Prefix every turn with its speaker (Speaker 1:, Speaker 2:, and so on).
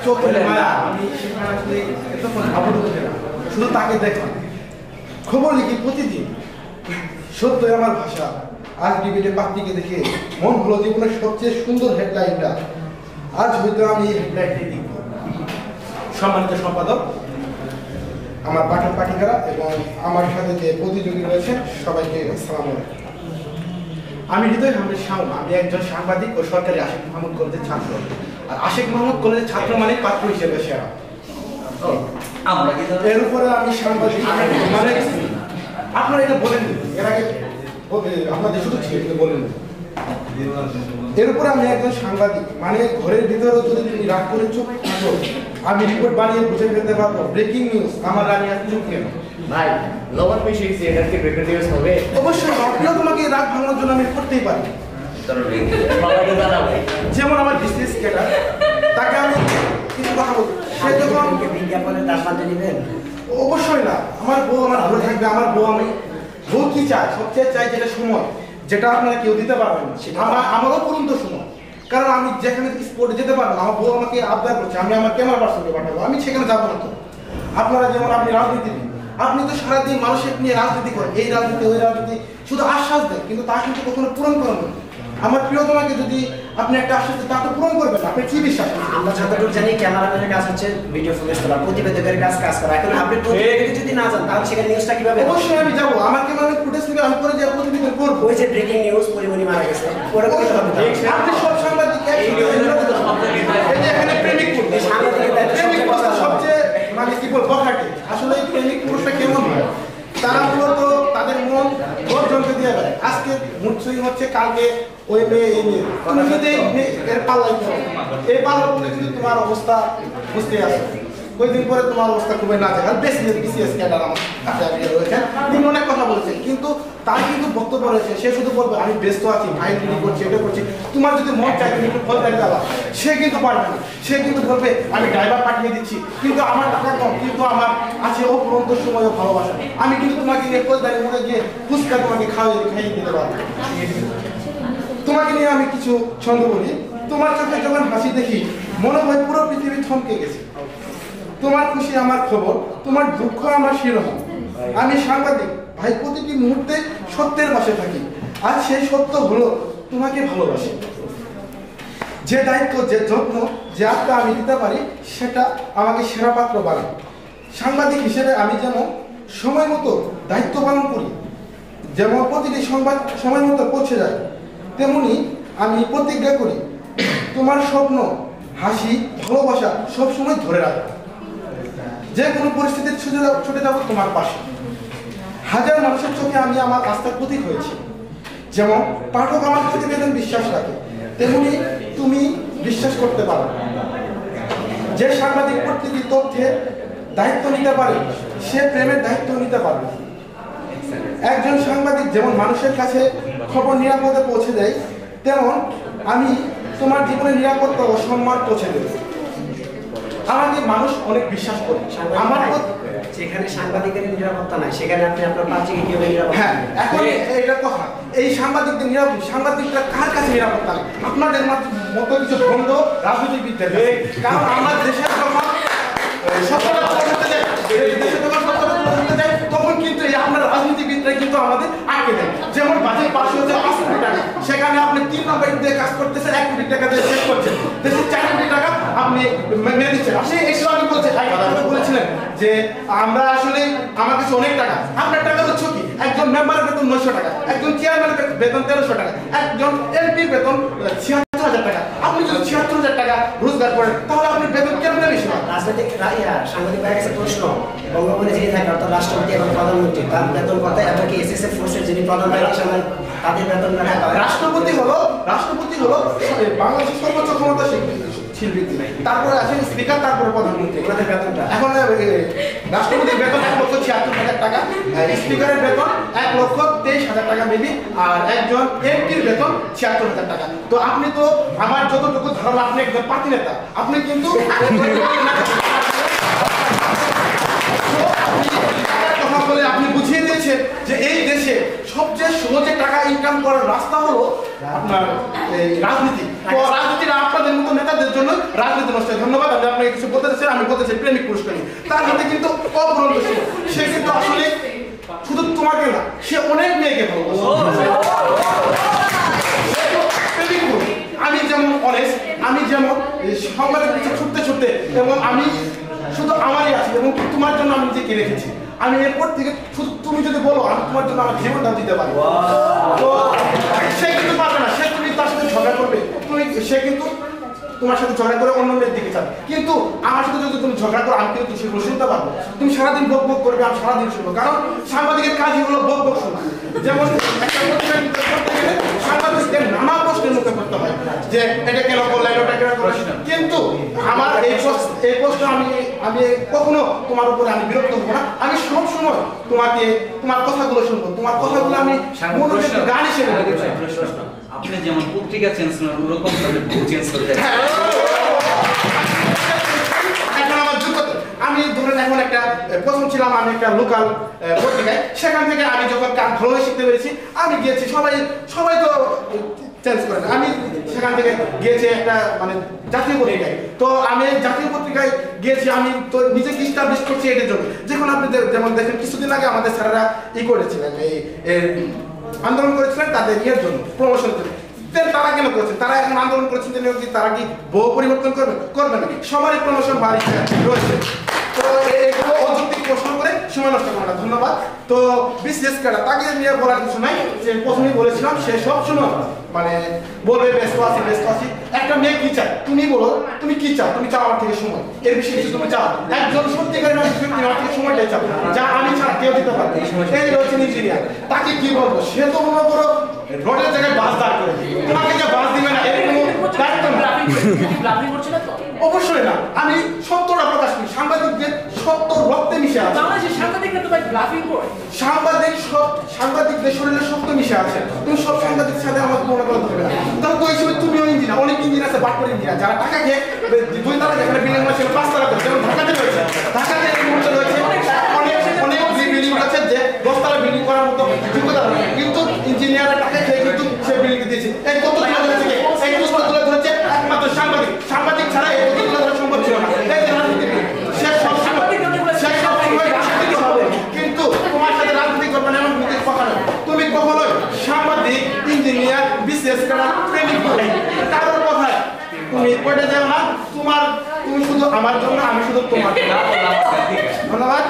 Speaker 1: চোখে মায়া, আমি সেখানে আসলে এতক্ষণ আবদ্ধ ছিলাম, শুধু তাকে দেখলাম। খবর লিখি প্রতিদিন, সত্যই আমার ভাষা। আজ ডিবেটে পাত্রীকে দেখে মন হলো জীবনের সবচেয়ে সুন্দর হেডলাইনটা। আজ হয়তো আমি এই হেডলাইনটি দিব। সম্মানিত সম্পাদক, আমার পাঠক পাঠিকারা এবং আমার সাথে যে প্রতিযোগী রয়েছে সবাইকে আসসালামু আলাইকুম। আমি হৃদয় আহমেদ শাওন, আমি একজন সাংবাদিক ও সরকারি আশিক মাহমুদ কলেজের ছাত্র। আর আশিক মাহমুদ কলেজের ছাত্র মানে পাত্র হিসেবে সেরা। এর উপরে আমি সাংবাদিক মানে আপনারা এটা বলেন, এর আগে আপনাদের শুধু ছিল বলেন। এর উপরে আমি একজন সাংবাদিক মানে ঘরের ভিতরেও যদি তুমি রাগ করে চুপ থাকো, আমি রিপোর্ট বানিয়ে বুঝে ফেলতে পারবো ব্রেকিং নিউজ। আমার রানী আর চুপ কেন
Speaker 2: ভাই? লবণ বেশি হয়েছে, এটা কি ব্রেকিং নিউজ হবে?
Speaker 1: অবশ্যই আপনিও তোমাকে রাগ ভাঙানোর জন্য আমি করতেই পারি। যেমন আমার বিজনেস ক্যাডার, তাকে আমি কিছু কথা বলবো, সে যখন
Speaker 3: বিজ্ঞাপনে তার সাথে নেবেন।
Speaker 1: অবশ্যই না, আমার বউ আমার ঘরে থাকবে। আমার বউ আমি বউ কি চাই? সবচেয়ে চাই যেটা সময়, যেটা আপনারা কেউ দিতে পারবেন না। আমারও পূর্ণ সময়, কারণ আমি যেখানে স্পোর্টে যেতে পারবো না, আমার বউ আমাকে আবদার করছে আমি আমার ক্যামেরা পার্সনকে পাঠাবো, আমি সেখানে যাবো না। তো আপনারা যেমন আপনি রাজনীতিবিদ, আপনি তো সারাদিন মানুষের নিয়ে রাজনীতি করেন, এই রাজনীতি ওই রাজনীতি, শুধু আশ্বাস দেন কিন্তু তা কিন্তু কখনো পূরণ করেন না। আমার প্রিয় তোমাকে যদি আপনি একটা আশ্বাস দেন তা তো পূরণ করবেন, আপনি কি বিশ্বাস করেন?
Speaker 3: আমরা যতটুকু জানি ক্যামেরাম্যানের কাজ হচ্ছে ভিডিও ফুটেজ তোলা, প্রতিবেদকের কাজ করা। এখন আপনি প্রতিবেদক যদি না যান তাহলে সেখানে নিউজটা কিভাবে?
Speaker 1: অবশ্যই আমি যাবো, আমার ক্যামেরাম্যান ফুটেজ নিবে, আমি পরে যাবো প্রতিবেদন করবো।
Speaker 3: ওই যে ব্রেকিং নিউজ পরিমণি মারা গেছে, ওরা করতে হবে।
Speaker 1: আপনি সব সাংবাদিক এখানে প্রেমিক পুরুষ, প্রেমিক পুরুষ সবচেয়ে মানে কি বলবো বখাটে। আসলে এই প্রেমিক পুরুষটা কেমন হয়? তারা মূলত তাদের মন জনকে দিয়ে বেড়ায়। আজকে মুড সুইং হচ্ছে, কালকে ওই মেয়ে এই মেয়ে। তুমি যদি এর পাল্লাই করো, এই পাল্লা করলে কিন্তু তোমার অবস্থা বুঝতে আসে। কয়েকদিন পরে তোমার অবস্থা খুবই না যায়। আর বিসিএস ক্যাডার আমার কাছে রয়েছে, তিনি অনেক কথা বলছেন, কিন্তু তার কিন্তু বক্তব্য রয়েছে। সে শুধু বলবে আমি ব্যস্ত আছি, ভাই তুমি করছি, এটা করছি। তোমার যদি মন চাই তুমি একটু ফল দেওয়া, সে কিন্তু পারবে না। সে কিন্তু বলবে আমি ড্রাইভার পাঠিয়ে দিচ্ছি, কিন্তু আমার টাকা কম, কিন্তু আমার আছে অপরন্ত সময় ও ভালোবাসা। আমি কিন্তু তোমাকে নিয়ে ফলদারির মধ্যে গিয়ে ফুচকা তোমাকে খাইয়ে দিতে পারবো। তোমাকে নিয়ে আমি কিছু ছন্দ বলি। তোমার চোখে যখন হাসি দেখি মনে হয় পুরো পৃথিবী থমকে গেছে। তোমার খুশি আমার খবর, তোমার দুঃখ আমার শিরোমণ। আমি সাংবাদিক ভাই, প্রতিটি মুহূর্তে সত্যের পাশে থাকি। আর সেই সত্য হলো তোমাকে ভালোবাসি। যে দায়িত্ব, যে যত্ন, যে আত্মা আমি দিতে পারি সেটা আমাকে সেরা পাত্র বানায়। সাংবাদিক হিসেবে আমি যেন সময় মতো দায়িত্ব পালন করি, যেমন প্রতিটি সংবাদ সময় মতো পৌঁছে যায়, তেমনি আমি প্রতিজ্ঞা করি তোমার স্বপ্ন, হাসি, ভালোবাসা সবসময় ধরে রাখবো। যে কোনো পরিস্থিতির ছুটে যাবো তোমার পাশে। হাজার মানুষের চোখে আমি আমার আস্থার প্রতীক হয়েছি। যেমন পাঠক আমার প্রতিবেদন বিশ্বাস রাখে, তেমনি তুমি বিশ্বাস করতে পারো। যে সাংবাদিক প্রতিটি তথ্যের দায়িত্ব নিতে পারে সে প্রেমের দায়িত্ব নিতে পারবে। একজন সাংবাদিক যেমন মানুষের কাছে খবর নিরাপদে পৌঁছে দেয়, তেমন আমি তোমার জীবনে নিরাপত্তা ও সম্মান পৌঁছে দেব। আমাকে মানুষ অনেক বিশ্বাস করে। আমার
Speaker 3: যেখানে সাংবাদিকের নিরাপত্তা নাই সেখানে আপনি আপনার প্রার্থীকে কিভাবে নিরাপত্তা?
Speaker 1: হ্যাঁ, এখন এটা কথা, এই সাংবাদিকদের সাংবাদিকরা কার কাছে নিরাপত্তা নেই? আপনাদের মতো কিছু বন্ধ রাজনীতিবিদদের। কারণ আমার দেশের যখন তখন কিন্তু এই আপনার রাজনীতিবিদরা কিন্তু আমাদের আটকে দেয়। যেমন বাজেট পাশ হয়েছে 5 কোটি টাকা, সেখানে আপনি 3 নম্বর দিয়ে কাজ করতেছেন, 1 কোটি টাকা দিয়ে শেষ করছেন, দেশের 4 কোটি টাকা আপনি মেনে দিচ্ছেন। আপনি একটু আগে বলেছিলেন যে আমরা আসলে আমার কাছে অনেক টাকা। আপনার টাকা হচ্ছে কি? একজন মেম্বারের বেতন 900 টাকা, একজন চেয়ারম্যানের বেতন 1300 টাকা, একজন এমপির বেতন 76,000 টাকা। আপনি যদি 76,000 টাকা রোজগার করেন তাহলে আপনি বেতন কেমন বেশি?
Speaker 3: রাজনৈতিক সাংবাদিক কাছে প্রশ্ন, বঙ্গবন্ধু যিনি থাকেন অর্থাৎ রাষ্ট্রপতি এবং প্রধানমন্ত্রী, তার বেতন কত? এমনকি এসএসএফ ফোর্সের যিনি প্রধান তাদের বেতন
Speaker 1: রাষ্ট্রপতি হলো বাংলাদেশের সর্বোচ্চ ক্ষমতা শিল্পী। তারপরে আছেন স্পিকার, তারপরে প্রধানমন্ত্রী। ওনাদের বেতনটা এখন রাষ্ট্রপতির বেতন 1,76,000 টাকা, স্পিকারের বেতন 1,23,000 টাকা মেবি, আর একজন এমপির বেতন 76,000 টাকা। তো আপনি তো আমার যতটুকু ধারণা আপনি একজন পার্টি নেতা, আপনি কিন্তু আপনি বুঝিয়ে দিয়েছেন যে এই দেশে সবচেয়ে সহজে টাকা ইনকাম করার রাস্তা হলো আপনার এই রাজনীতি। তো রাজনীতির আপনাদের মতো নেতাদের জন্য রাজনীতি নষ্ট হয়। ধন্যবাদ। আমি আপনাকে কিছু বলতে চাচ্ছি, আমি বলতে চাই প্রেমিক পুরস্কার নিয়ে। তার মধ্যে কিন্তু অপূরন্ত ছিল, সে কিন্তু আসলে শুধু তোমাকে না, সে অনেক মেয়েকে ভালোবাসে। প্রেমিক পুরুষ। আমি যেমন অনেস্ট, আমি যেমন সংবাদের পিছিয়ে ছুটতে ছুটতে এবং আমি শুধু আমারই আছি এবং তোমার জন্য আমি নিজেকে রেখেছি। আমি এরপর থেকে শুধু তুমি যদি বলো আমি তোমার জন্য আমার জীবনটাও দিতে পারি। তো সে কিন্তু পারবে না, সে তুমি তার সাথে ঝগড়া করবে, সে কিন্তু তোমার সাথে ঝগড়া করে অন্য মেয়ের দিকে যাবে। কিন্তু আমার সাথে যদি তুমি ঝগড়া করো আমি কিন্তু সেগুলো শুনতে পারবো। তুমি সারাদিন বক বক করবে, আমি সারাদিন শুনবো। কারণ সাংবাদিকের কাজই হলো বক বক শোনা। যেমন একটা প্রতিবেদন করতে গেলে সাংবাদিকদের নানা প্রশ্নের মুখে পড়তে হয় যে এটা কেন করলেন, ওটা কেন করলেন। কিন্তু আমার এই প্রশ্ন আমি কখনো তোমার উপরে আমি বিরক্ত হবো না। আমি সব সময় তোমার কথাগুলো শুনবো, তোমার কথাগুলো আমি গান হিসেবে।
Speaker 4: আপনি যেমন পত্রিকা চেঞ্জ করেন ওরকম চেঞ্জ করতে
Speaker 1: এখন আমার যোগ্যতা, আমি ধরেন এখন একটা প্রথম ছিলাম আমি একটা লোকাল পত্রিকায়, সেখান থেকে আমি যখন কাজ ভালোভাবে শিখতে পেরেছি আমি গিয়েছি, সবাই তো চেঞ্জ করেন, আমি সেখান থেকে গিয়েছি একটা মানে জাতীয় পত্রিকায়। তো আমি জাতীয় পত্রিকায় গিয়েছি, আমি তো নিজেকে ইস্টাবলিশ করছি এটার জন্য। যখন আপনি যেমন দেখেন কিছুদিন আগে আমাদের স্যারেরা করেছিলেন এই আন্দোলন করেছিলেন তাদের ইয়ের জন্য, প্রমোশনের জন্য। তারা কেন করেছেন? তারা এখন আন্দোলন করেছেন তারা কি বউ পরিবর্তন করবে না? সবারই প্রমোশন বাড়ি রয়েছে। তো এগুলো অযৌক্তিক প্রশ্ন করে সময় নষ্ট করে না। ধন্যবাদ। তো বিশেষ করে তাকে নিয়ে বলার কিছু নাই, যে প্রথমেই বলেছিলাম সে সব সময় মানে বলবে ব্যস্ত আছি। একটা মেয়ে কি চায় তুমি বলো, তুমি কি চাও? তুমি চাও আমার থেকে সময়, এর বেশি কিছু তুমি চাও? একজন সত্যিকারের মানুষ আমার থেকে সময়টাই চাও, যা আমি ছাড়া কেউ দিতে পারবে। এই হচ্ছে ইঞ্জিনিয়ার, তাকে কি বলবো? সে তো মনে করো রোডের জায়গায় বাস দাঁড় করে, তোমাকে যে বাস দিবে না এর কোনো দায়িত্ব না। অবশ্যই না, আমি সত্যটা প্রকাশ করি। সাংবাদিকদের সত্য রক্তে মিশে আছে। সাংবাদিকদের শরীরে সত্য মিশে আছে। তুমি সব সাংবাদিকের সাথে আমার মনে করা ধরবে না। তাহলে তো হিসেবে তুমিও ইঞ্জিনিয়ার, অনেক ইঞ্জিনিয়ার আছে বাট করে ইঞ্জিনিয়ার, যারা টাকা খেয়ে 2 তালা যেখানে বিল্ডিং আছে 5 তালা করে, যেমন ঢাকাতে রয়েছে। ঢাকাতে এই মুহূর্তে রয়েছে অনেক বিল্ডিং আছে যে 10 তালা বিল্ডিং করার মতো যোগ্যতা রয়েছে, কিন্তু ইঞ্জিনিয়ারের টাকা খেয়ে কিন্তু সে বিল্ডিং দিয়েছে। এই কত তুলে ধরেছে, এই কত তুলে ধরেছে একমাত্র সাংবাদিক ছাড়া এই কত তুলে ধরা সম্ভব ছিল না। এই যে রাজনীতিবিদ, সে সবসময় রাজনীতি হবে, কিন্তু তোমার সাথে রাজনীতি করবে না এমন কোনো কথা নয়। তুমি কখনোই সাংবাদিক, ইঞ্জিনিয়ার, বিশেষ করে প্রেমিক কারোর কথায় তুমি পড়ে যাও না। তুমি শুধু আমার জন্য, আমি শুধু তোমার। ধন্যবাদ।